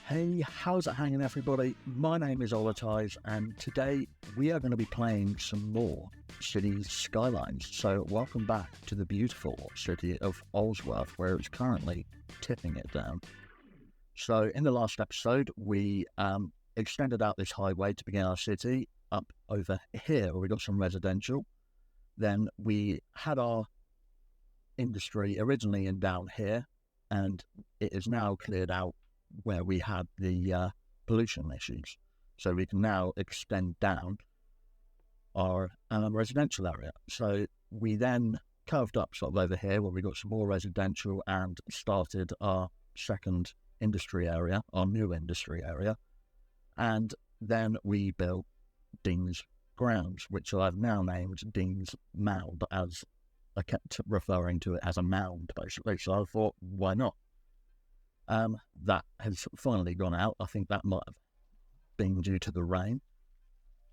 Hey, how's it hanging, everybody? My name is Ollotize, and today we are going to be playing some more Cities Skylines. So welcome back to the beautiful city of Ollosworth, where it's currently tipping it down. So in the last episode, we extended out this highway to begin our city up over here, where we got some residential. Then we had our industry originally in down here, and it is now cleared out where we had the pollution issues. So we can now extend down our residential area. So we then curved up sort of over here where we got some more residential and started our second industry area, our new industry area. And then we built Dean's Grounds, which I've now named Dean's Mound, as I kept referring to it as a mound, basically. So I thought, why not? That has finally gone out. I think that might have been due to the rain,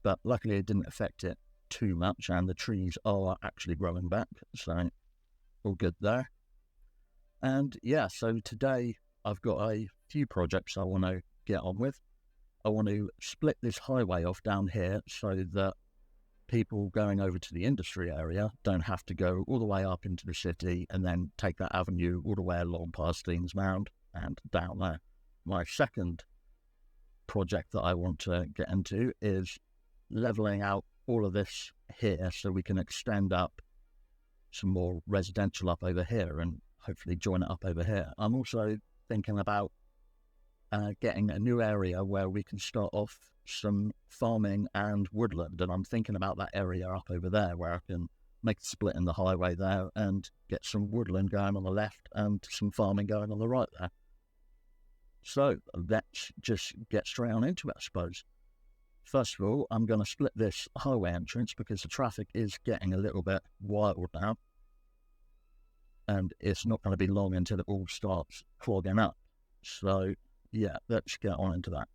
but luckily it didn't affect it too much, and the trees are actually growing back, so all good there. And yeah, so today I've got a few projects I want to get on with. I want to split this highway off down here so that people going over to the industry area don't have to go all the way up into the city and then take that avenue all the way along past Dean's Mound and down there. My second project that I want to get into is levelling out all of this here so we can extend up some more residential up over here and hopefully join it up over here. I'm also thinking about getting a new area where we can start off some farming and woodland, and I'm thinking about that area up over there where I can make a split in the highway there and get some woodland going on the left and some farming going on the right there. So let's just get straight on into it, I suppose. First of all, I'm going to split this highway entrance because the traffic is getting a little bit wild now, and it's not going to be long until it all starts clogging up. So yeah, let's get on into that.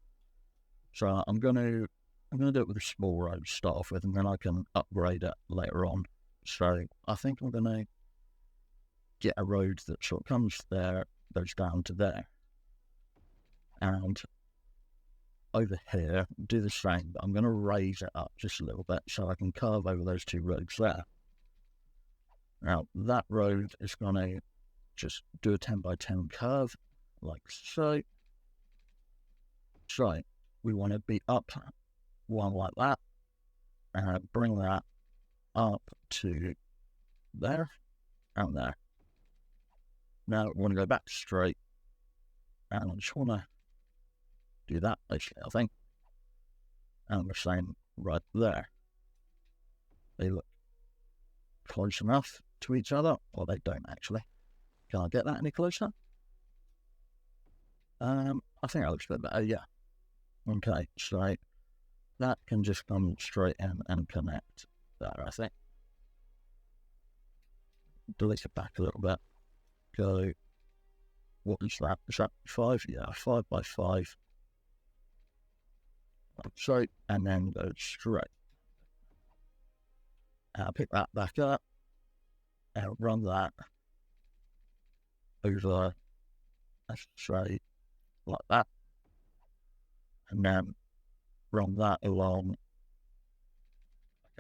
So I'm going to do it with a small road to start off with, and then I can upgrade it later on. So I think I'm going to get a road that sort of comes there, goes down to there, and over here do the same, but I'm going to raise it up just a little bit so I can curve over those two roads there. Now that road is going to just do a 10 by 10 curve like so. So we want to be up one like that, and bring that up to there and there. Now we want to go back straight, and I just want to do that basically, I think. And the same right there. They look close enough to each other, or they don't actually. Can I get that any closer? I think that looks a bit better, yeah. Okay, so that can just come straight in and connect there, I think. Delete it back a little bit. Go, what is that? Is that 5? Yeah, 5 by 5. So, and then go straight. Pick that back up and run that over straight like that. And then run that along.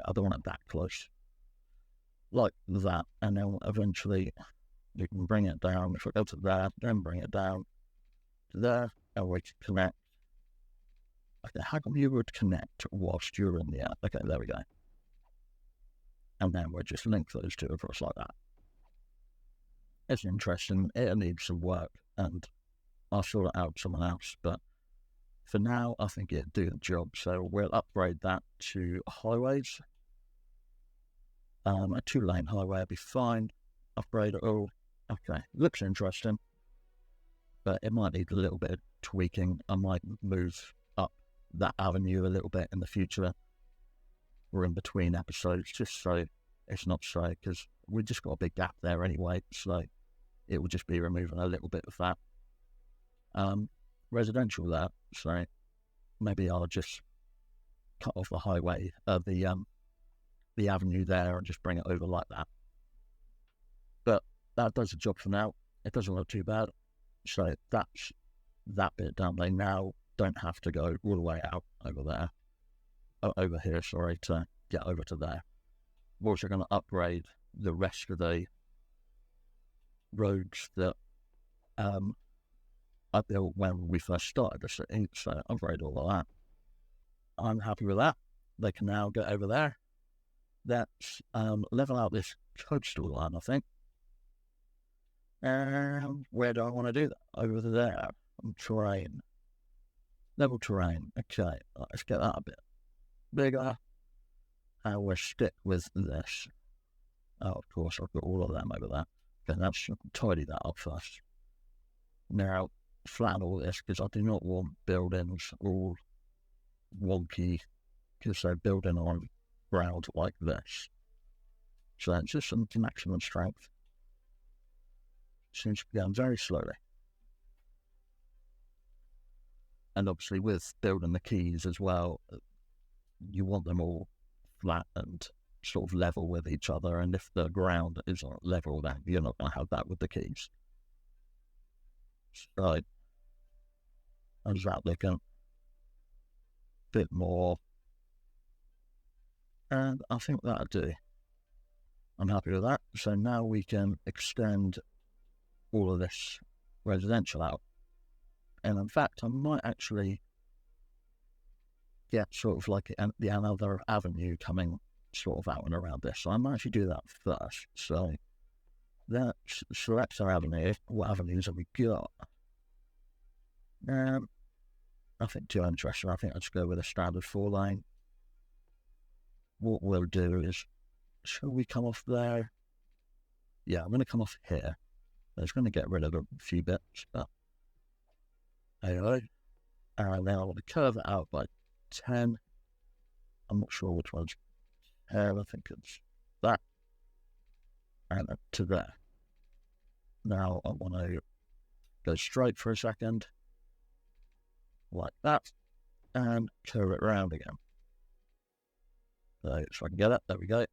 I don't want it that close. Like that. And then eventually you can bring it down. If I go to there, then bring it down to there, and we can connect. Okay, how come you would connect whilst you're in the air? Okay, there we go. And then we'll just link those two across like that. It's interesting. It needs some work, and I'll sort it out with someone else, but for now, I think it'd do the job. So we'll upgrade that to highways. A 2-lane highway will be fine. Upgrade it all. Okay, looks interesting, but it might need a little bit of tweaking. I might move up that avenue a little bit in the future or in between episodes, just so it's not so, because we just got a big gap there anyway, so it will just be removing a little bit of that residential there. So maybe I'll just cut off the highway, the avenue there, and just bring it over like that. But that does the job for now. It doesn't look too bad. So that's that bit done, they now don't have to go all the way out over here, sorry, to get over to there. We're also going to upgrade the rest of the roads that I built when we first started the city, so upgrade all of that. I'm happy with that. They can now get over there. Let's level out this coastal line, I think. Where do I want to do that? Over there. Terrain. Level terrain. Okay, let's get that a bit bigger. And we'll stick with this. Oh, of course, I've got all of them over there. Okay, let's tidy that up first. Now, flatten all this, because I do not want buildings all wonky, because they're building on ground like this. So it's just some maximum strength. Seems to be going very slowly. And obviously with building the keys as well, you want them all flat and sort of level with each other, and if the ground isn't level, then you're not going to have that with the keys. So, how's that looking? Bit more. And I think that'll do. I'm happy with that. So now we can extend all of this residential out. And in fact, I might actually get sort of like another avenue coming sort of out and around this. So I might actually do that first. So let's select our avenue. What avenues have we got? I think too interesting. I think I'll just go with a standard 4-lane. What we'll do is, shall we come off there? Yeah, I'm going to come off here. I was going to get rid of a few bits, but anyway. And then I want to curve it out by 10. I'm not sure which one's here. I think it's that. And to there. Now I want to go straight for a second, like that, and curve it around again. So I can get it, there we go.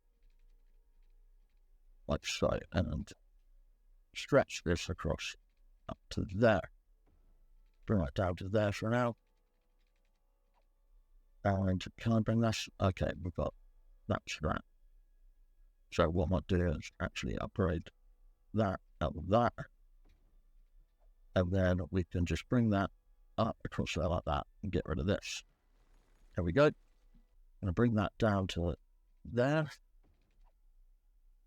Like so, and stretch this across up to there. Bring it down to there for now. And can I bring this? Okay, we've got that to that. So what I might do is actually upgrade that up with that. And then we can just bring that up across there like that and get rid of this. There we go. I'm going to bring that down to there.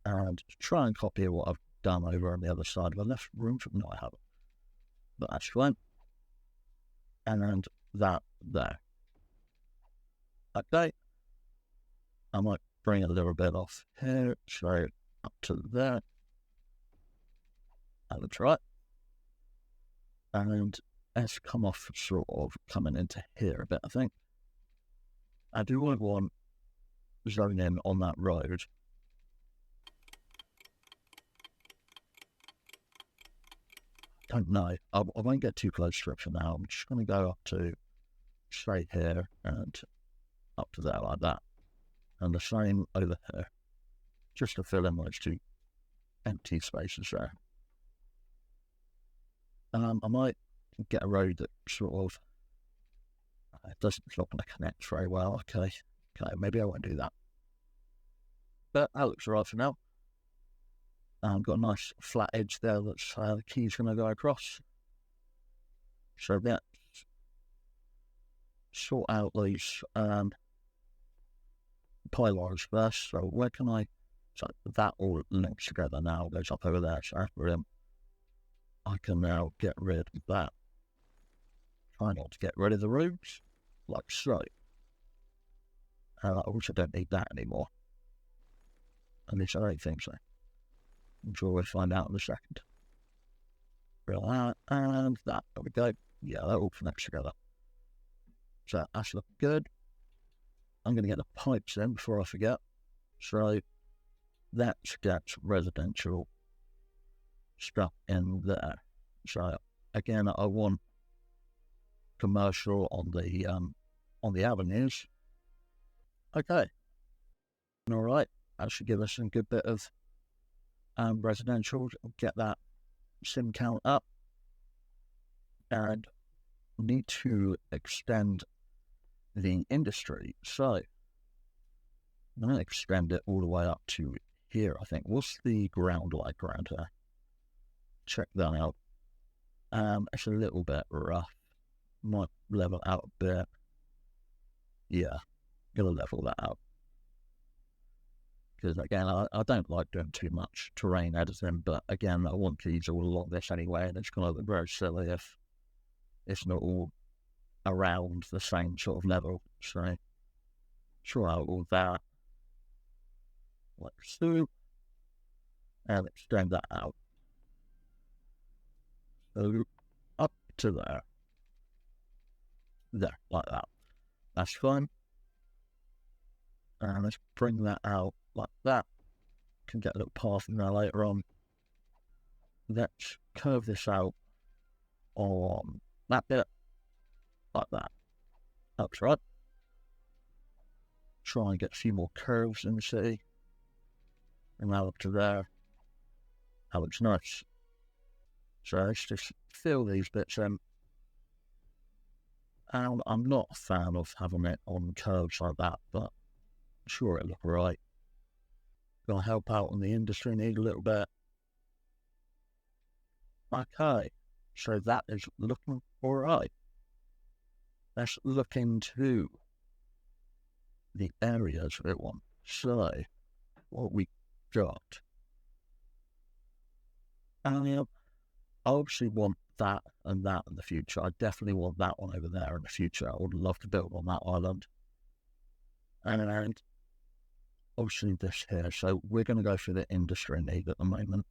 And try and copy what I've done over on the other side. Have I left room for? No, I haven't. But that's fine. And that there. Okay. I might bring a little bit off here, so up to there. That looks right. And let's come off sort of coming into here a bit, I think. I do want zone in on that road. Don't know. I won't get too close to it for now. I'm just going to go up to straight here and up to there like that. And the same over here. Just to fill in those two empty spaces there. I might get a road that sort of it's not going to connect very well. Okay, maybe I won't do that. But that looks right for now. Got a nice flat edge there that's the key's going to go across. So let's sort out these pylons first. So where can I? So that all links together now, goes up over there. So that's brilliant. I can now get rid of that. Try not to get rid of the rooms, like so. I also don't need that anymore. At least I don't think so. I'm sure we'll find out in a second. And that, there we go. Yeah, that all connects together. So that's looking good. I'm going to get the pipes in before I forget. So let's get residential stuff in there. So again, I want commercial on the avenues. Okay. All right. That should give us a good bit of residential. Get that sim count up. And need to extend the industry. So I'm going to extend it all the way up to here, I think. What's the ground like around here? Check that out. It's a little bit rough. Might level out a bit. Yeah, gonna level that out. Because again, I don't like doing too much terrain editing, but again, I want to use all along this anyway, and it's kind of very silly if it's not all around the same sort of level. So, try out all that, like so, and extend that out. So, up to there, like that. That's fine. And let's bring that out like that. Can get a little path in there later on. Let's curve this out on that bit, like that. That's right. Try and get a few more curves in the city. And now up to there. That looks nice. So let's just fill these bits in. And I'm not a fan of having it on curves like that, but I'm sure it'll look right. Gonna help out on the industry need a little bit. Okay, so that is looking alright. Let's look into the areas we want. So, what we got. And I obviously want that and that in the future. I definitely want that one over there in the future. I would love to build on that island. And obviously this here. So we're going to go for the industry need at the moment.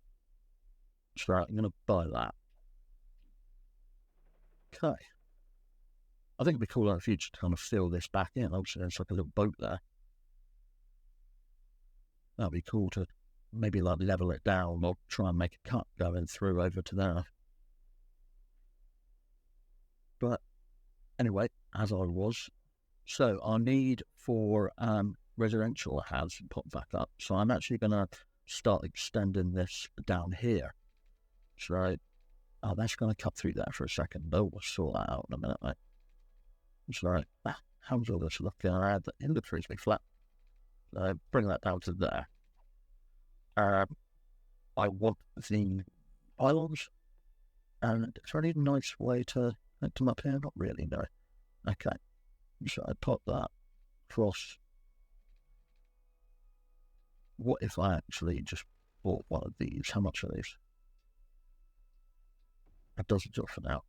So I'm going to buy that. Okay. I think it'd be cool in the future to kind of fill this back in. Obviously there's like a little boat there. That'd be cool to maybe like level it down or try and make a cut going through over to there. But anyway, as I was, so our need for residential has popped back up. So I'm actually going to start extending this down here. So that's going to cut through there for a second. Though we'll sort that out in a minute, mate. So how's all this looking? The inventory is flat. So bring that down to there. I want the pylons. And is there any nice way to connect them up here? Not really, no. Okay. So I pop that across. What if I actually just bought one of these? How much are these? That does the job for now.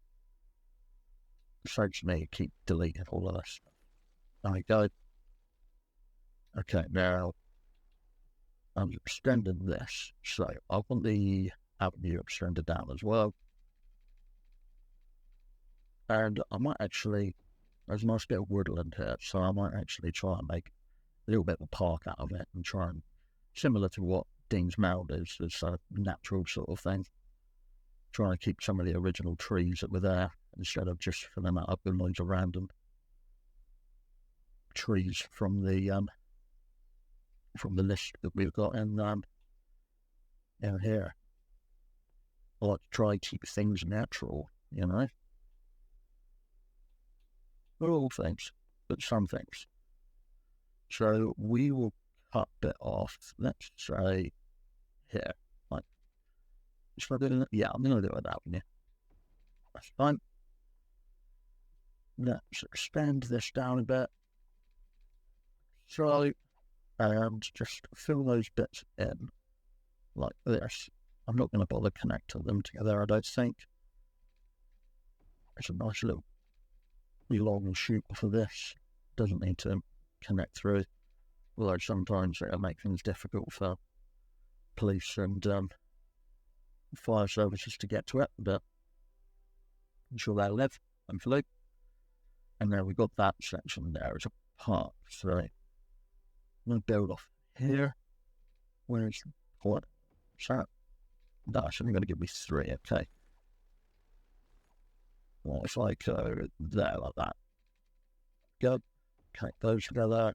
Saves me keep deleting all of this. There we go. Okay, now I'm extending this. So I want the avenue extended down as well. And I might actually, there's a nice bit of woodland here, so I might actually try and make a little bit of a park out of it and try and, similar to what Dean's Mound is, it's a natural sort of thing. Trying to keep some of the original trees that were there instead of just filling that up with loads of random trees from the list that we've got in here. I like to try to keep things natural, you know. Not all things, but some things. So we will cut a bit off. Let's say here. Like, should I do it? Yeah, I'm going to do it that one. Yeah, that's fine. Let's expand this down a bit. So, and just fill those bits in like this. I'm not going to bother connecting them together, I don't think. It's a nice little long shoot for this. Doesn't need to connect through. Although sometimes it'll make things difficult for police and fire services to get to it, but I'm sure they'll live, hopefully. And then we've got that section there as a park. So I'm going to build off here. Where's what? So that's only going to give me 3, okay. Well, if I go there like that. Go. Connect those together.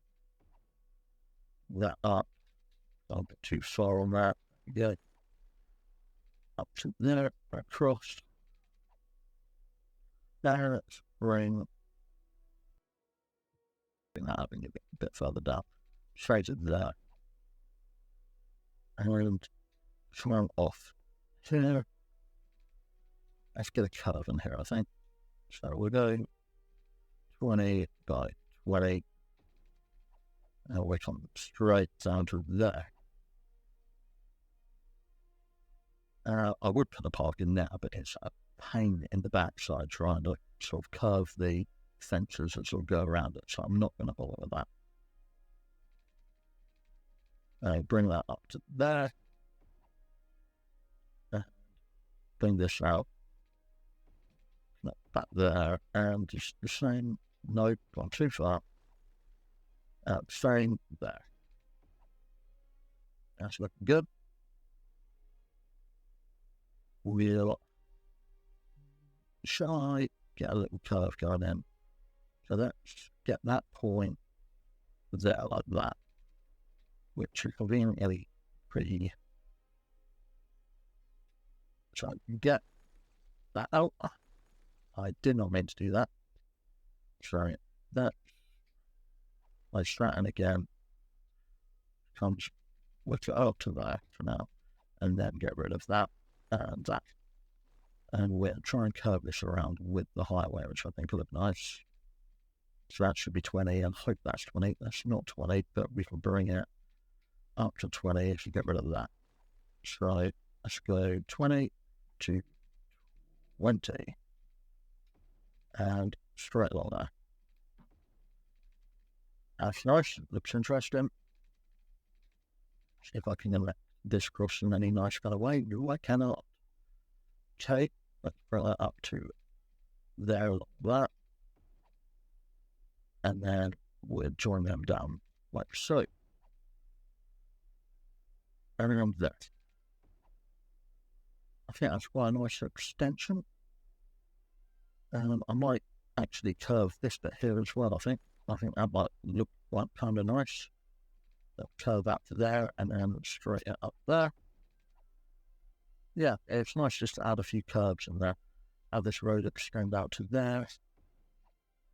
That up. Don't get too far on that. Go. Up to there, across. There, bring that up and a bit further down. Straight to there. And come off here. Let's get a curve in here, I think. So we're going 20 by 20. And we come straight down to there. I would put the park in now, but it's a pain in the backside trying to sort of curve the fences that sort of go around it, so I'm not going to bother with that. Bring that up to there. Bring this out. Back there, and just the same. No, gone too far. Same there. That's looking good. We'll try get a little curve going in. So let's get that point there like that, which is conveniently pretty. So I can get that out. I did not mean to do that. Sorry, that. I straighten again. Comes with it up to there for now, and then get rid of that and that. And we'll try and curve this around with the highway, which I think will look nice. So that should be 20, and hope that's 20. That's not 20, but we can bring it up to 20 if you get rid of that. So let's go 20 to 20, and straight along there. That's nice, looks interesting. See if I can let this cross in any nice kind of way. No, I cannot. Okay, let's bring that up to there like that. And then we'll join them down like so. And then there. I think that's quite a nice extension. I might actually curve this bit here as well, I think. I think that might look like kind of nice. Curve up to there and then straight up there. Yeah, it's nice just to add a few curves in there. Have this road extend out to there.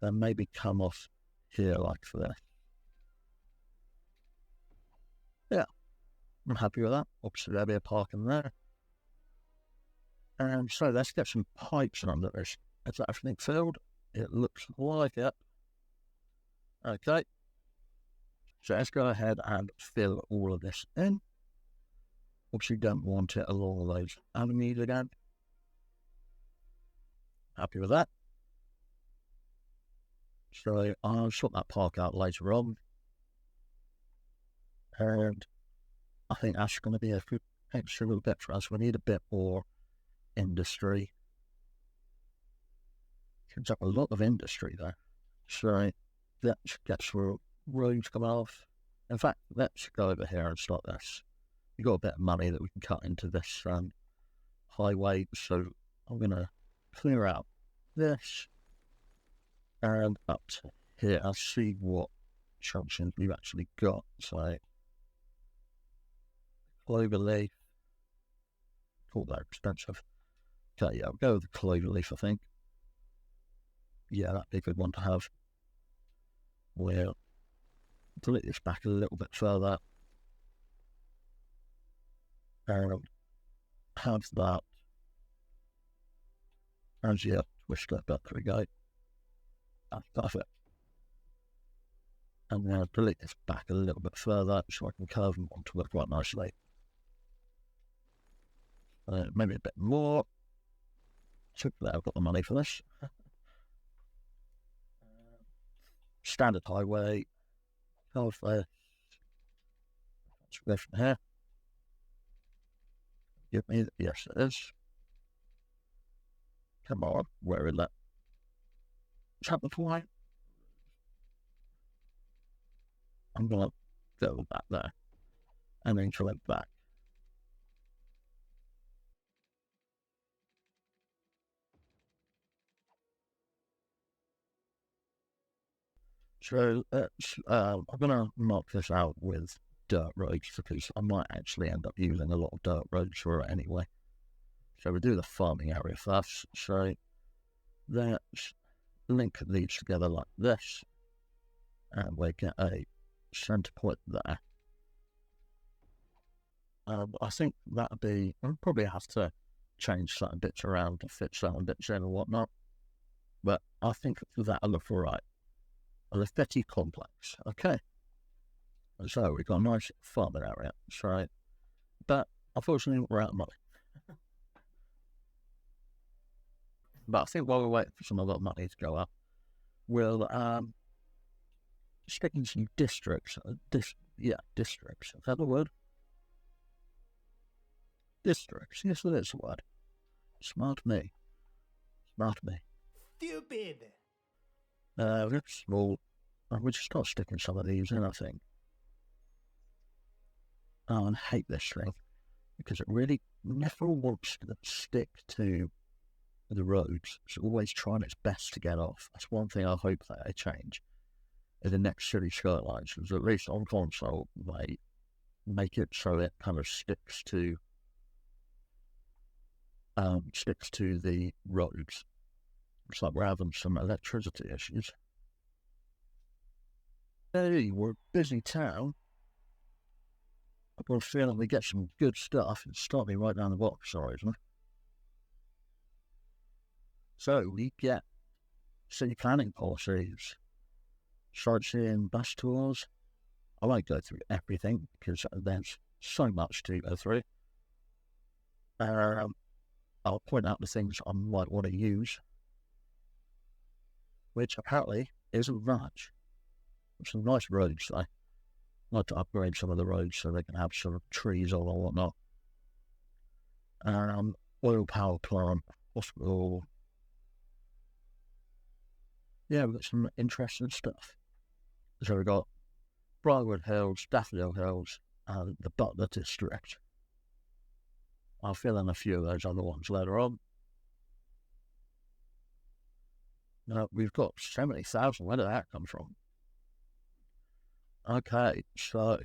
Then maybe come off here like this. Yeah, I'm happy with that. Obviously there'll be a parking there. And so let's get some pipes under this. Is that everything filled? It looks like it. Okay. So let's go ahead and fill all of this in. Obviously don't want it along those avenues again. Happy with that. So I'll sort that park out later on. And I think that's going to be a good extra little bit for us. We need a bit more industry. There's a lot of industry there. So that should get through roads come off. In fact, let's go over here and start this. We've got a bit of money that we can cut into this highway, so I'm going to clear out this and up to here. I'll see what junctions we've actually got. So, cloverleaf. Call that expensive. Okay, yeah, I'll go with the cloverleaf, I think. Yeah, that'd be a good one to have. We'll delete this back a little bit further. And have that. And yeah, twist that back. There we go. That's perfect. And then I'll delete this back a little bit further so I can curve them onto it quite nicely. Maybe a bit more. So there, I've got the money for this. Standard highway. Carve there. Let's go from here. Give me, yes it is. Come on, where is that? Tap the point. I'm going to go with that there. And then collect back. So I'm going to mark this out with dirt roads because I might actually end up using a lot of dirt roads for it anyway. So we do the farming area first. So that's link these together like this, and we get a center point there. I think that'd be, I'll probably have to change certain bits around to fit certain bits in and whatnot, but I think that'll look alright. A Lefetti complex, okay. So we've got a nice farming area, right? But unfortunately we're out of money. But I think while we're waiting for some of that money to go up, we'll stick in some districts. Districts. Is that the word? Districts. Yes, that is the word. Smart me. Stupid. We're small. We'll just start sticking some of these in, I think. Oh, I hate this thing because it really never wants to stick to the roads. It's always trying its best to get off. That's one thing I hope that they change in the next City Skylines. Because at least on console, they make it so it kind of sticks to the roads. It's like we're having some electricity issues. Hey, we're a busy town. I've got a feeling we get some good stuff. It's starting right down the bottom, sorry, isn't it? So we get city planning policies, sightseeing, bus tours. I won't go through everything because there's so much to go through. I'll point out the things I might want to use, which apparently isn't much. Some nice roads, though. I'd like to upgrade some of the roads so they can have some trees on or whatnot. Oil power plant, hospital. Yeah, we've got some interesting stuff. So we've got Briarwood Hills, Daffodil Hills, and the Butler District. I'll fill in a few of those other ones later on. Now, we've got 70,000. Where did that come from? Okay, so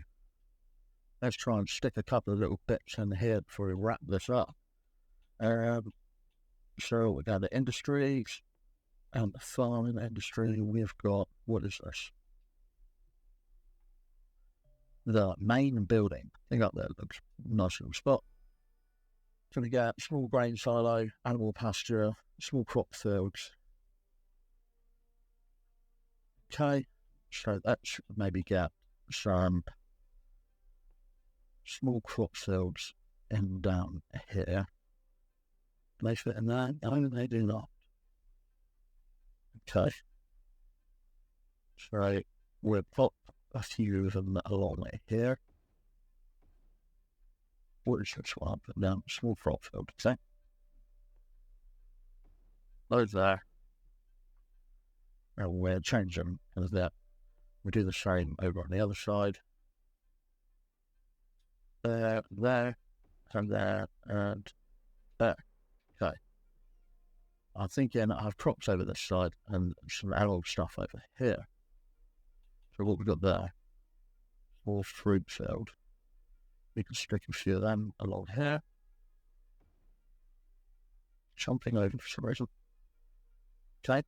let's try and stick a couple of little bits in here before we wrap this up. So we got the industries and the farming industry. We've got, what is this? The main building. I think up there looks a nice little spot. So we got small grain silo, animal pasture, small crop fields. Okay, so let's maybe get some small crop fields in down here. Do they fit in there? No, they do not. Okay. So we'll put a few of them along here. What is this one? Put down small crop field, okay? Those there. And we'll change them as that. We do the same over on the other side. There, and there, and there. Okay. I'm thinking I have crops over this side and some animal stuff over here. So what we've got there, small fruit field. We can stick a few of them along here. Jumping over for some reason. Okay.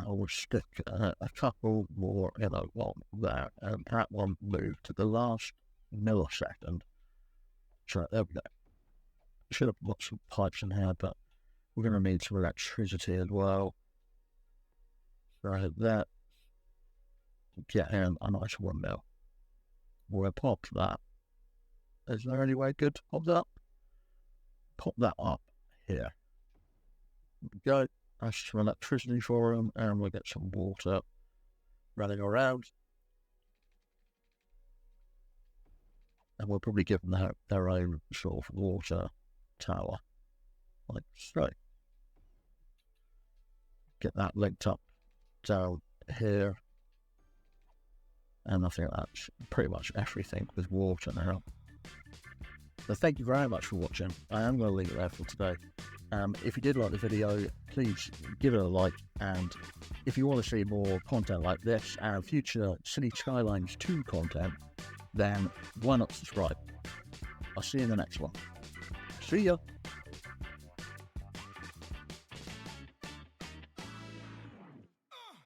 We'll stick a couple more in a one there, and that one moved to the last millisecond. So there we go. Should have put some pipes in here, but we're going to need some electricity as well. So that get in a nice windmill. We'll pop that. Is there any way good to pop that up? Pop that up here. There we go. That's some electricity for them, and we'll get some water running around. And we'll probably give them their own sort of water tower, like so. Get that linked up down here. And I think that's pretty much everything with water now. So thank you very much for watching. I am going to leave it there for today. If you did like the video, please give it a like. And if you want to see more content like this and future City Skylines 2 content, then why not subscribe? I'll see you in the next one. See ya!